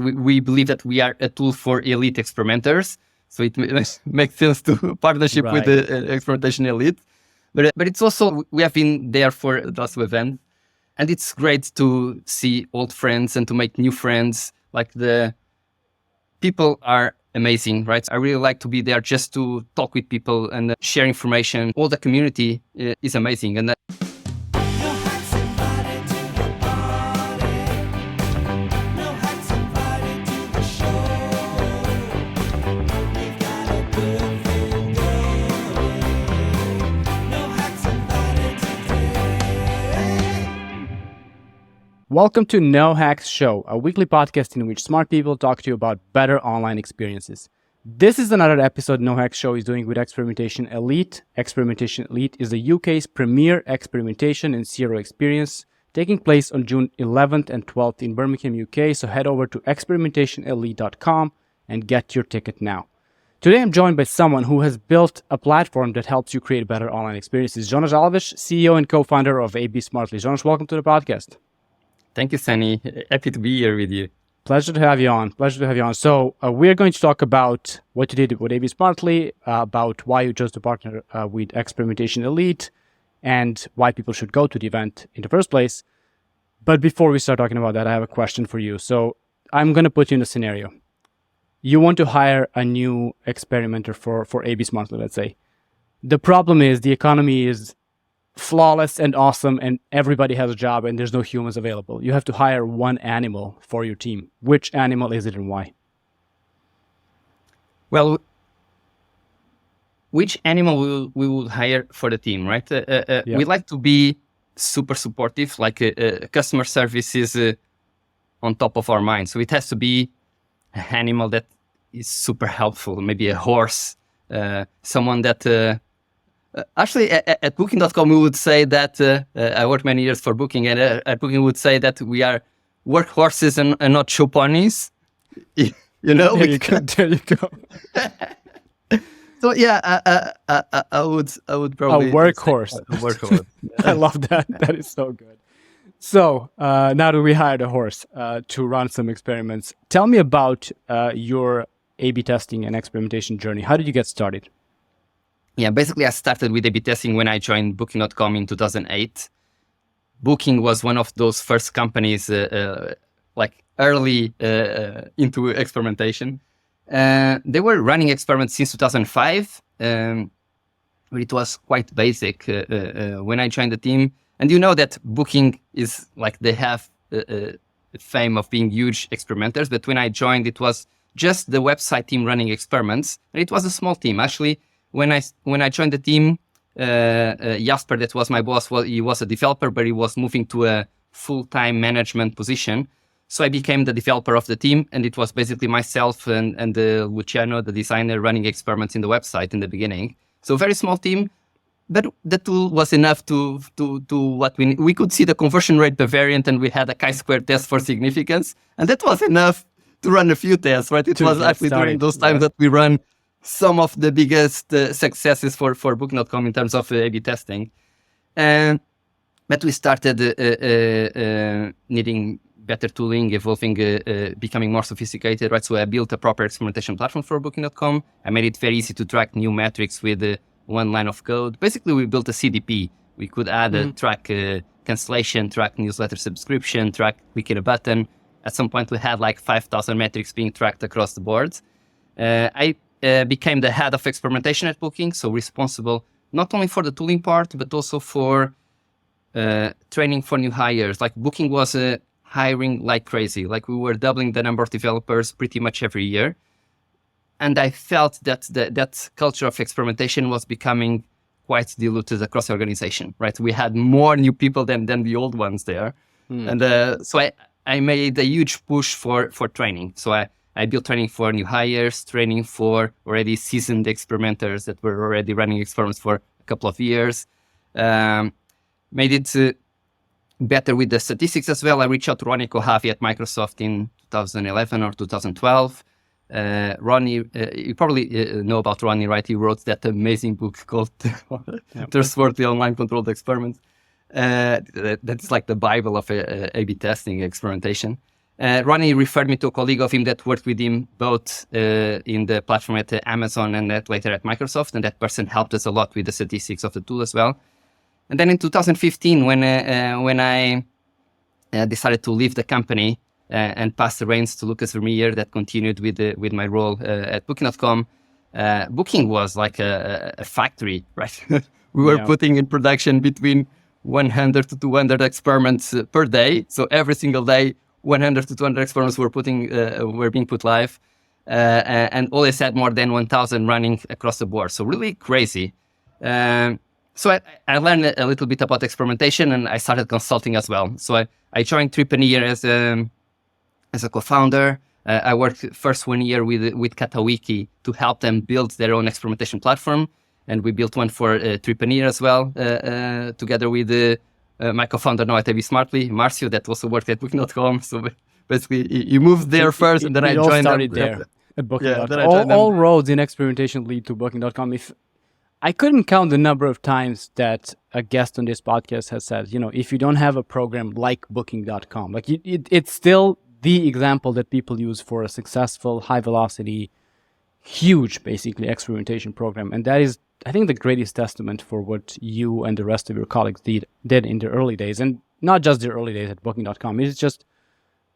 We believe that we are a tool for elite experimenters. So it makes sense to partnership with the Experimentation Elite. But it's also, we have been there for those events. And it's great to see old friends and to make new friends. Like the people are amazing, right? I really like to be there just to talk with people and share information. All the community is amazing. And Welcome to No-Hacks.show, a weekly podcast in which smart people talk to you about better online experiences. This is another episode No-Hacks.show is doing with Experimentation Elite. Experimentation Elite is the UK's premier experimentation and CRO experience, taking place on June 11th and 12th in Birmingham, UK, so head over to experimentationelite.com and get your ticket now. Today I'm joined by someone who has built a platform that helps you create better online experiences. Jonas Alves, CEO and co-founder of ABsmartly. Jonas, welcome to the podcast. Thank you, Sunny. Happy to be here with you. Pleasure to have you on. So we're going to talk about what you did with ABsmartly, about why you chose to partner with Experimentation Elite, and why people should go to the event in the first place. But before we start talking about that, I have a question for you. So I'm going to put you in a scenario. You want to hire a new experimenter for ABsmartly, let's say. The problem is the economy is flawless and awesome and everybody has a job and there's no humans available. You have to hire one animal for your team. Which animal is it and why? Well, which animal we would hire for the team, right? We like to be super supportive, like customer service is on top of our mind. So it has to be an animal that is super helpful, maybe a horse, someone that... Actually, at Booking.com, we would say that I worked many years for Booking, and at Booking, we would say that we are workhorses and not show ponies. You know, there you go. So yeah, I would probably a workhorse. A workhorse. I love that. That is so good. So now that we hired a horse to run some experiments, tell me about your A/B testing and experimentation journey. How did you get started? Yeah, basically I started with A/B testing when I joined Booking.com in 2008. Booking was one of those first companies like early into experimentation. They were running experiments since 2005, but it was quite basic when I joined the team. And you know that Booking is like they have the fame of being huge experimenters, but when I joined it was just the website team running experiments, and it was a small team. Actually, when I joined the team, Jasper, that was my boss, he was a developer, but he was moving to a full-time management position. So I became the developer of the team, and it was basically myself and Luciano, the designer, running experiments in the website in the beginning. So very small team, but the tool was enough to what we could see the conversion rate, the variant, and we had a chi-square test for significance, and that was enough to run a few tests, right? It was actually during those times that we run some of the biggest successes for Booking.com in terms of A/B testing. But we started needing better tooling, evolving, becoming more sophisticated, right? So I built a proper experimentation platform for Booking.com. I made it very easy to track new metrics with one line of code. Basically, we built a CDP. We could add track cancellation, track newsletter subscription, track click a button. At some point, we had like 5,000 metrics being tracked across the board. I became the head of experimentation at Booking, so responsible not only for the tooling part, but also for training for new hires. Like Booking was hiring like crazy. Like we were doubling the number of developers pretty much every year. And I felt that that culture of experimentation was becoming quite diluted across the organization, right? We had more new people than the old ones there. And so I made a huge push for training. So I built training for new hires, training for already seasoned experimenters that were already running experiments for a couple of years. Made it better with the statistics as well. I reached out to Ronnie Kohavi at Microsoft in 2011 or 2012. Ronnie, you probably know about Ronnie, right? He wrote that amazing book called Trustworthy Online Controlled Experiments. That's like the Bible of A/B testing experimentation. Ronnie referred me to a colleague of him that worked with him both in the platform at Amazon and later at Microsoft, and that person helped us a lot with the statistics of the tool as well. And then in 2015, when I decided to leave the company and pass the reins to Lucas Vermeer, that continued with my role at Booking.com. Booking was like a factory, right? We were putting in production between 100 to 200 experiments per day. So every single day, 100 to 200 experiments were being put live, and always had more than 1,000 running across the board. So really crazy. So I learned a little bit about experimentation, and I started consulting as well. So I joined Tripanier as a co-founder. I worked first 1 year with Katawiki to help them build their own experimentation platform. And we built one for Tripanier as well, together with my co-founder now at ABsmartly, Marcio, that also worked at Booking.com. So basically, you moved there first, and then I joined started there at Booking.com. All roads in experimentation lead to Booking.com. If I couldn't count the number of times that a guest on this podcast has said, if you don't have a program like Booking.com, like it's still the example that people use for a successful, high-velocity, huge, basically, experimentation program. And that is, I think, the greatest testament for what you and the rest of your colleagues did in the early days. And not just the early days at Booking.com. It's just,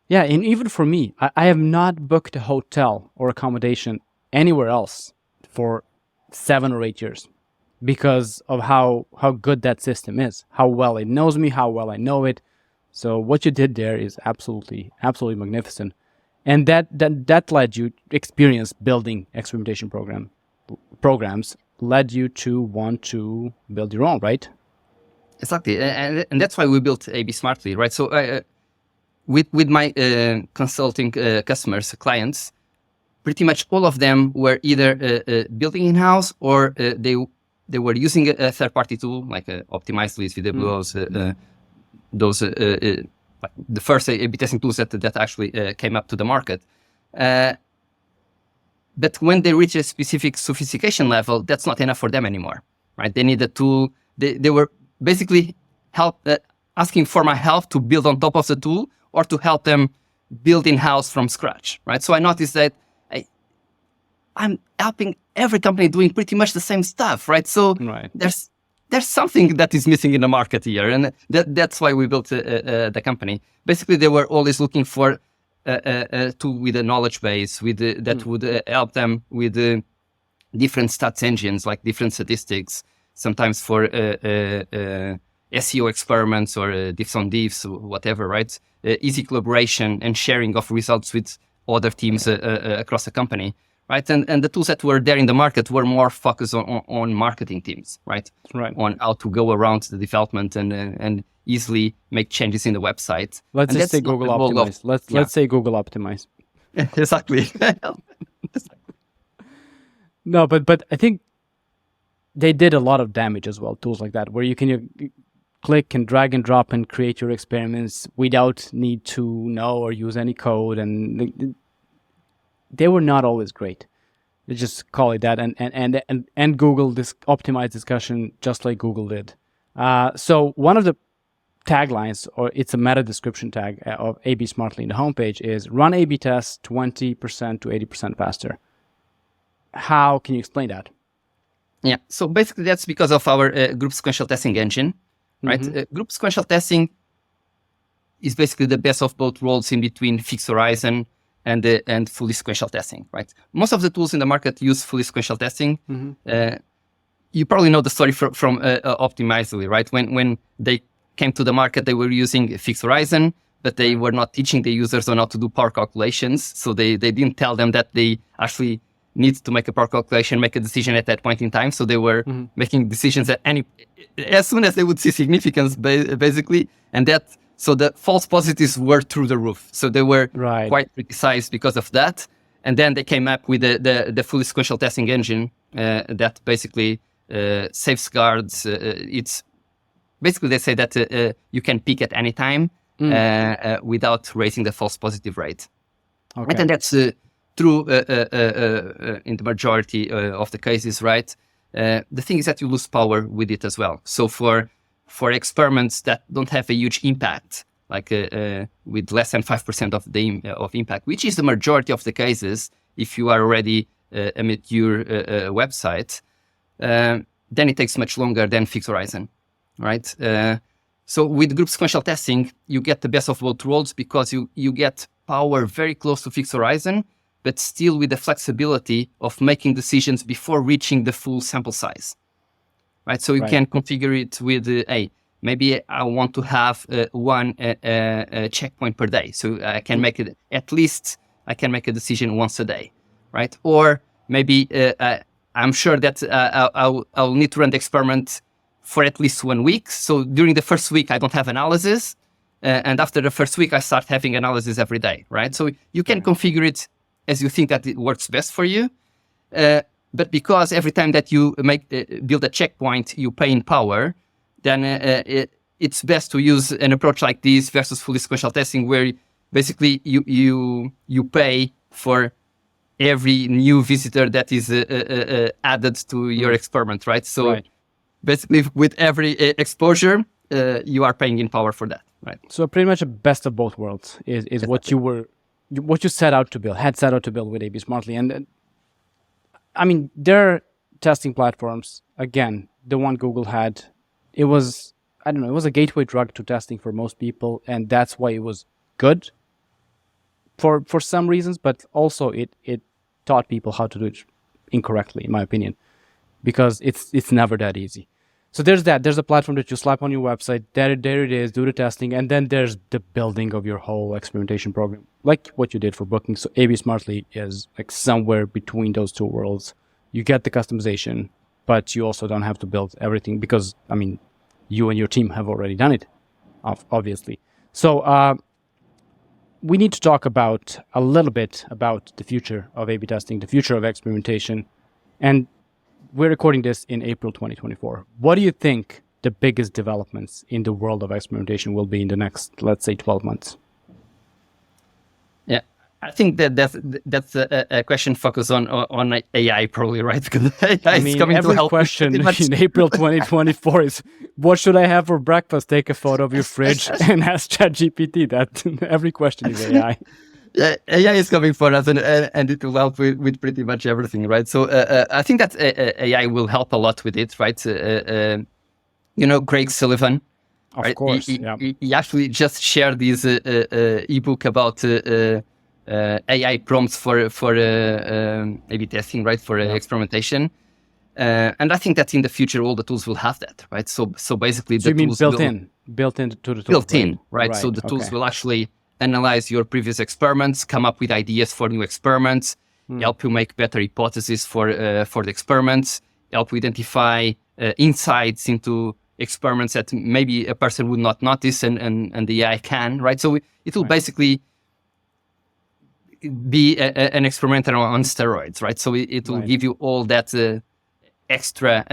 and even for me, I have not booked a hotel or accommodation anywhere else for 7 or 8 years because of how good that system is, how well it knows me, how well I know it. So what you did there is absolutely magnificent. And that led you experience building experimentation programs led you to want to build your own, right? Exactly, and that's why we built ABsmartly, right? So with my consulting clients, pretty much all of them were either building in-house or they were using a third-party tool like Optimizely, VWOs, those like the first A/B testing tools that actually came up to the market. But when they reach a specific sophistication level, that's not enough for them anymore, right? They need a tool. They were basically asking for my help to build on top of the tool or to help them build in-house from scratch, right? So I noticed that I'm helping every company doing pretty much the same stuff, right? So there's something that is missing in the market here, and that's why we built the company. Basically, they were always looking for a tool with a knowledge base, that would help them with different stats engines, like different statistics, sometimes for SEO experiments or diffs on diffs, whatever, right? Easy collaboration and sharing of results with other teams across the company. Right, and the tools that were there in the market were more focused on marketing teams, right? On how to go around the development and easily make changes in the website. Let's just say Google Optimize. Let's say Google Optimize. Exactly. No, but I think they did a lot of damage as well. Tools like that, where you can click and drag and drop and create your experiments without need to know or use any code, and they were not always great. They just call it that, and Google this optimized discussion just like Google did. So one of the taglines, or it's a meta description tag of ABsmartly in the homepage, is run A/B tests 20% to 80% faster. How can you explain that? Yeah, so basically that's because of our group sequential testing engine, right? Group sequential testing is basically the best of both worlds in between fixed horizon and fully sequential testing, right? Most of the tools in the market use fully sequential testing. You probably know the story from Optimizely, right? When they came to the market, they were using fixed horizon, but they were not teaching the users on how to do power calculations. So they didn't tell them that they actually need to make a power calculation, make a decision at that point in time. So they were making decisions as soon as they would see significance, basically, so the false positives were through the roof. So they were quite criticized because of that. And then they came up with the fully sequential testing engine that basically safeguards. It's basically, they say that you can peak at any time without raising the false positive rate. Okay. And that's true in the majority of the cases, right? The thing is that you lose power with it as well. So for experiments that don't have a huge impact, with less than 5% of the of impact, which is the majority of the cases. If you are already a mature website, then it takes much longer than fixed horizon, right? So with group sequential testing, you get the best of both worlds because you get power very close to fixed horizon, but still with the flexibility of making decisions before reaching the full sample size, right? So you can configure it with, maybe I want to have one checkpoint per day. So I can make it, at least I can make a decision once a day, right? Or maybe I'm sure that I'll need to run the experiment for at least 1 week. So during the first week, I don't have analysis. And after the first week, I start having analysis every day, right? So you can configure it as you think that it works best for you. But because every time that you build a checkpoint, you pay in power, then it's best to use an approach like this versus fully sequential testing, where basically you pay for every new visitor that is added to your experiment, right? So basically, with every exposure, you are paying in power for that, right? So pretty much a best of both worlds is exactly what you set out to build with ABsmartly. And I mean, their testing platforms, again, the one Google had, it was, I don't know, it was a gateway drug to testing for most people, and that's why it was good for some reasons, but also it taught people how to do it incorrectly, in my opinion, because it's never that easy. So there's that. There's a platform that you slap on your website. There it is. Do the testing, and then there's the building of your whole experimentation program, like what you did for booking. So ABsmartly is like somewhere between those two worlds. You get the customization, but you also don't have to build everything because, I mean, you and your team have already done it, obviously. So we need to talk about a little bit about the future of A/B testing, the future of experimentation, and we're recording this in April 2024. What do you think the biggest developments in the world of experimentation will be in the next, let's say, 12 months? Yeah, I think that's a question focused on AI, probably, right? Because AI is coming to help. Every question in April 2024 is, what should I have for breakfast? Take a photo of your fridge and ask ChatGPT that. Every question is AI. Yeah, AI is coming for us, and it will help with pretty much everything, right? So I think that AI will help a lot with it, right? Craig Sullivan, of right? course, he actually just shared this ebook about AI prompts for A/B testing, right? For experimentation, and I think that in the future all the tools will have that, right? So basically, the tools built into the tool, built in, right? So the tools will actually analyze your previous experiments, come up with ideas for new experiments, help you make better hypotheses for the experiments, help you identify insights into experiments that maybe a person would not notice and the AI can, right? So it will basically be an experimenter on steroids, right? So it will give you all that extra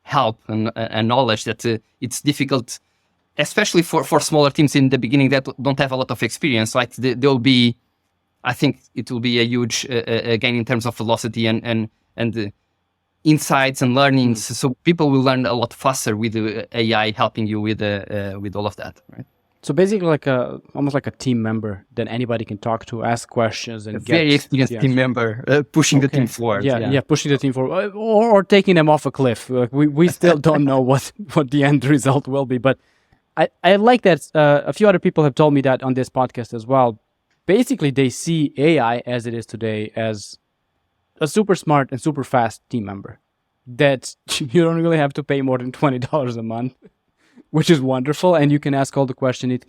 help and knowledge that it's difficult, especially for smaller teams in the beginning that don't have a lot of experience. Like there'll be, I think it will be a huge gain in terms of velocity and insights and learnings. So people will learn a lot faster with the AI helping you with all of that, right? So basically, almost like a team member that anybody can talk to, ask questions, and get very experienced team member pushing the team forward. Yeah, pushing the team forward, or taking them off a cliff. We still don't know what the end result will be, but I like that. A few other people have told me that on this podcast as well. Basically, they see AI as it is today as a super smart and super fast team member that you don't really have to pay more than $20 a month, which is wonderful. And you can ask all the questions.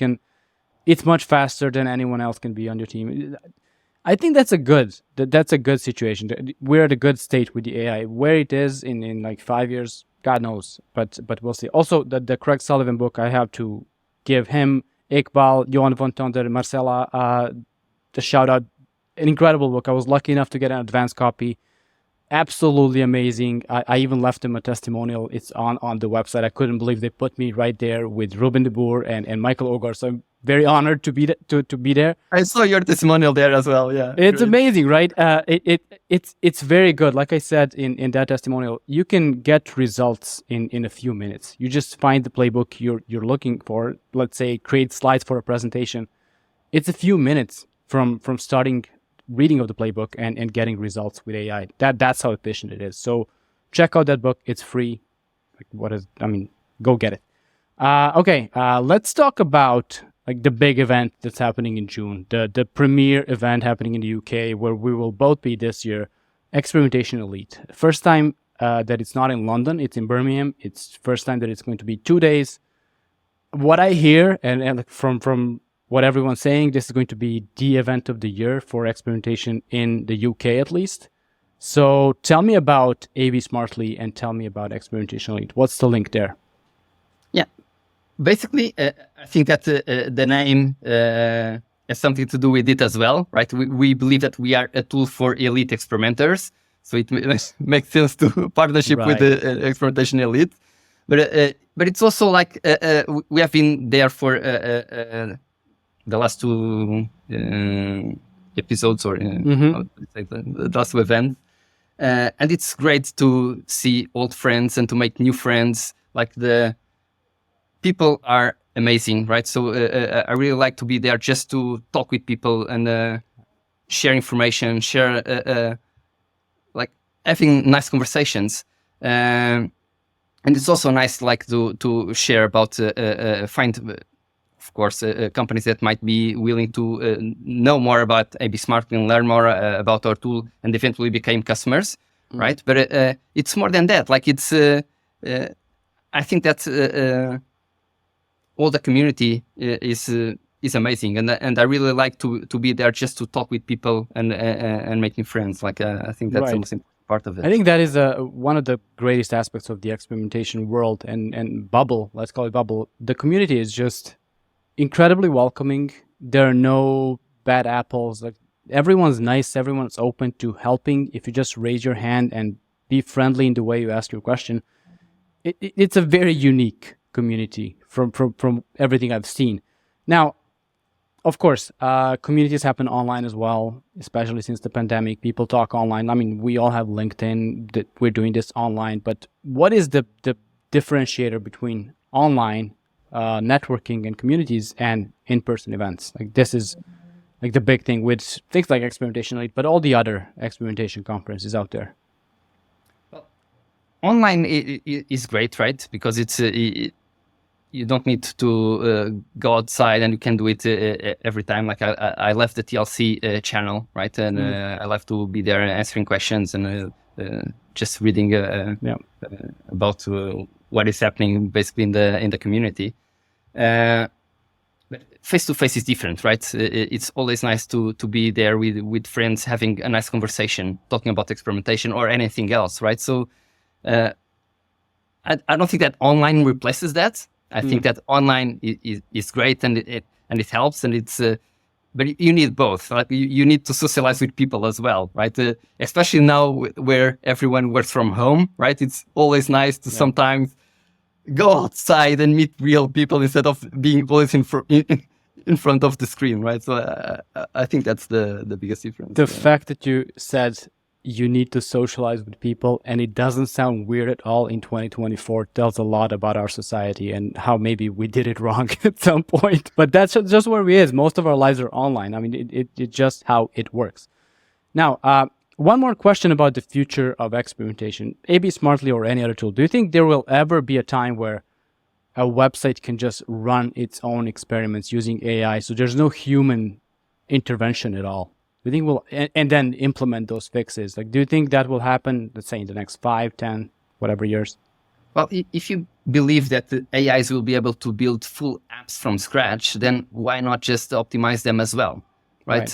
It's much faster than anyone else can be on your team. I think that's a good situation. We're at a good state with the AI. Where it is in like 5 years, God knows, but we'll see. Also, the Craig Sullivan book, I have to give him, Iqbal, Johan von Tonder, Marcella, the shout out. An incredible book. I was lucky enough to get an advanced copy. absolutely amazing. I even left them a testimonial. It's on the website. I couldn't believe they put me right there with Ruben de Boer and Michael Ogar. So I'm very honored to be to be there. I saw your testimonial there as well. Yeah, it's great. amazing, right? It's very good. Like I said in that testimonial, you can get results in a few minutes. You just find the playbook you're looking for. Let's say create slides for a presentation. It's a few minutes from starting reading of the playbook and getting results with AI. That's how efficient it is. So check out that book. It's free. Go get it. Okay, let's talk about like the big event that's happening in June, the premier event happening in the UK, where we will both be this year, Experimentation Elite. First time that it's not in London, it's in Birmingham. It's first time that it's going to be 2 days. What I hear and from what everyone's saying, this is going to be the event of the year for experimentation in the UK at least. So tell me about ABsmartly and tell me about Experimentation Elite. What's the link there? Yeah, basically, I think that the name has something to do with it as well, right? We believe that we are a tool for elite experimenters, so it makes sense to partnership with the Experimentation Elite. But it's also like we have been there for the last 2 episodes, or the last 2 events, and it's great to see old friends and to make new friends. Like the people are amazing, right? So I really like to be there just to talk with people and share information, share like having nice conversations. And it's also nice like to share about find, of course, companies that might be willing to know more about ABsmartly and learn more about our tool and eventually become customers, right? But it's more than that. Like it's, I think that all the community is amazing, and I really like to be there just to talk with people and making friends. Like I think that's the most important part of it. I think that is one of the greatest aspects of the experimentation world and bubble. Let's call it bubble. The community is just incredibly welcoming. There are no bad apples. Like everyone's nice. Everyone's open to helping. If you just raise your hand and be friendly in the way you ask your question, it's a very unique community from everything I've seen. Now, of course, communities happen online as well, especially since the pandemic. People talk online. I mean, we all have LinkedIn, that we're doing this online, but what is the differentiator between online networking and communities and in-person events? Like this is like the big thing with things like Experimentation Elite, but all the other experimentation conferences out there. Well, online is great, right? Because it's you don't need to go outside, and you can do it every time. Like I left the TLC channel, right? And I love to be there answering questions and just reading about what is happening basically in the community. But face to face is different, right? It's always nice to be there with friends, having a nice conversation, talking about experimentation or anything else, right? So I don't think that online replaces that. I think that online is great and it helps, and it's but you need both. Like you need to socialize with people as well, right? Especially now where everyone works from home, right? It's always nice to sometimes go outside and meet real people instead of being always in front of the screen, right? So I think that's the biggest difference. The fact that you said you need to socialize with people and it doesn't sound weird at all in 2024 tells a lot about our society and how maybe we did it wrong at some point. But that's just where we is. Most of our lives are online. I mean, it's just how it works. Now, one more question about the future of experimentation, ABsmartly or any other tool. Do you think there will ever be a time where a website can just run its own experiments using AI, so there's no human intervention at all? Do you think we'll and then implement those fixes? Like, do you think that will happen, let's say, in the next 5, 10, whatever years? Well, if you believe that the AIs will be able to build full apps from scratch, then why not just optimize them as well, right?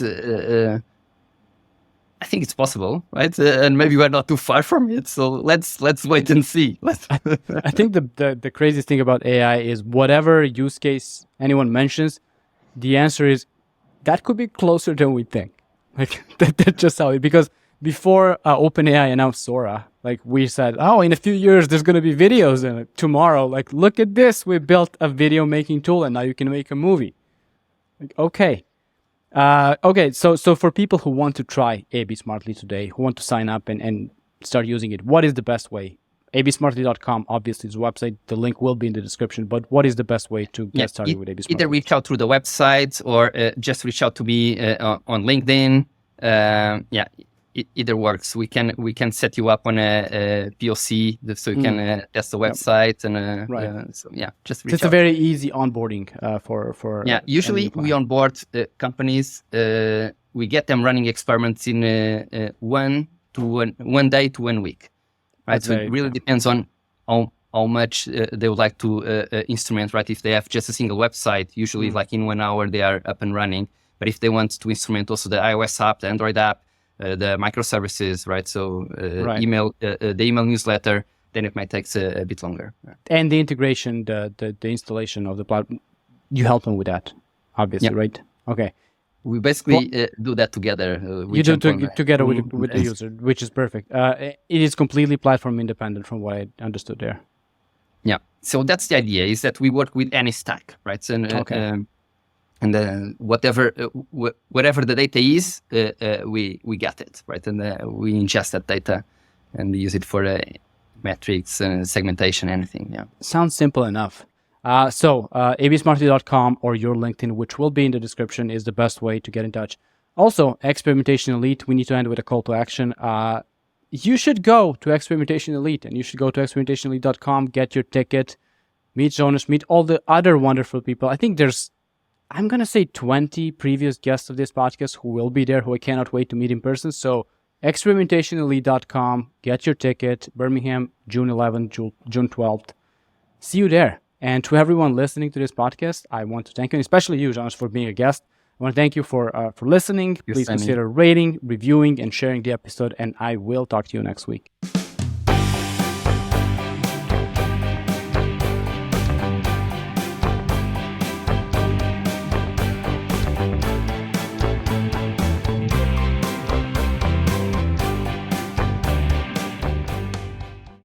I think it's possible, right? And maybe we're not too far from it. So let's wait and see. I think the craziest thing about AI is whatever use case anyone mentions, the answer is that could be closer than we think. Like that's just how it, because before OpenAI announced Sora, like we said, oh, in a few years there's going to be videos, and tomorrow, like, look at this, we built a video making tool, and now you can make a movie. Like, okay, so for people who want to try ABsmartly today, who want to sign up and start using it, what is the best way? ABsmartly.com obviously is the website. The link will be in the description. But what is the best way to get started with ABsmartly? Either reach out through the website or just reach out to me on LinkedIn. Either works. We can set you up on a POC so you can test the website and just reach out. It's a very easy onboarding for usually we onboard companies. We get them running experiments in 1 day to 1 week. Right, so it really depends on how much they would like to instrument. Right, if they have just a single website, usually like in 1 hour they are up and running. But if they want to instrument also the iOS app, the Android app, the microservices, right? So email, the email newsletter, then it might take a bit longer. And the integration, the installation of the platform, you help them with that, obviously, right? Okay. We basically do that together. You do together with the user, which is perfect. It is completely platform independent from what I understood there. Yeah. So that's the idea, is that we work with any stack, right? So, and whatever the data is, we get it, right? And we ingest that data and use it for metrics, segmentation, anything. Yeah. Sounds simple enough. So absmartly.com or your LinkedIn, which will be in the description, is the best way to get in touch. Also, Experimentation Elite, we need to end with a call to action. You should go to Experimentation Elite, and you should go to experimentationelite.com, get your ticket, meet Jonas, meet all the other wonderful people. I think there's, I'm going to say 20 previous guests of this podcast who will be there, who I cannot wait to meet in person. So experimentationelite.com, get your ticket, Birmingham, June 11th, June 12th. See you there. And to everyone listening to this podcast, I want to thank you, and especially you, Jonas, for being a guest. I want to thank you for listening. Please consider rating, reviewing, and sharing the episode, and I will talk to you next week.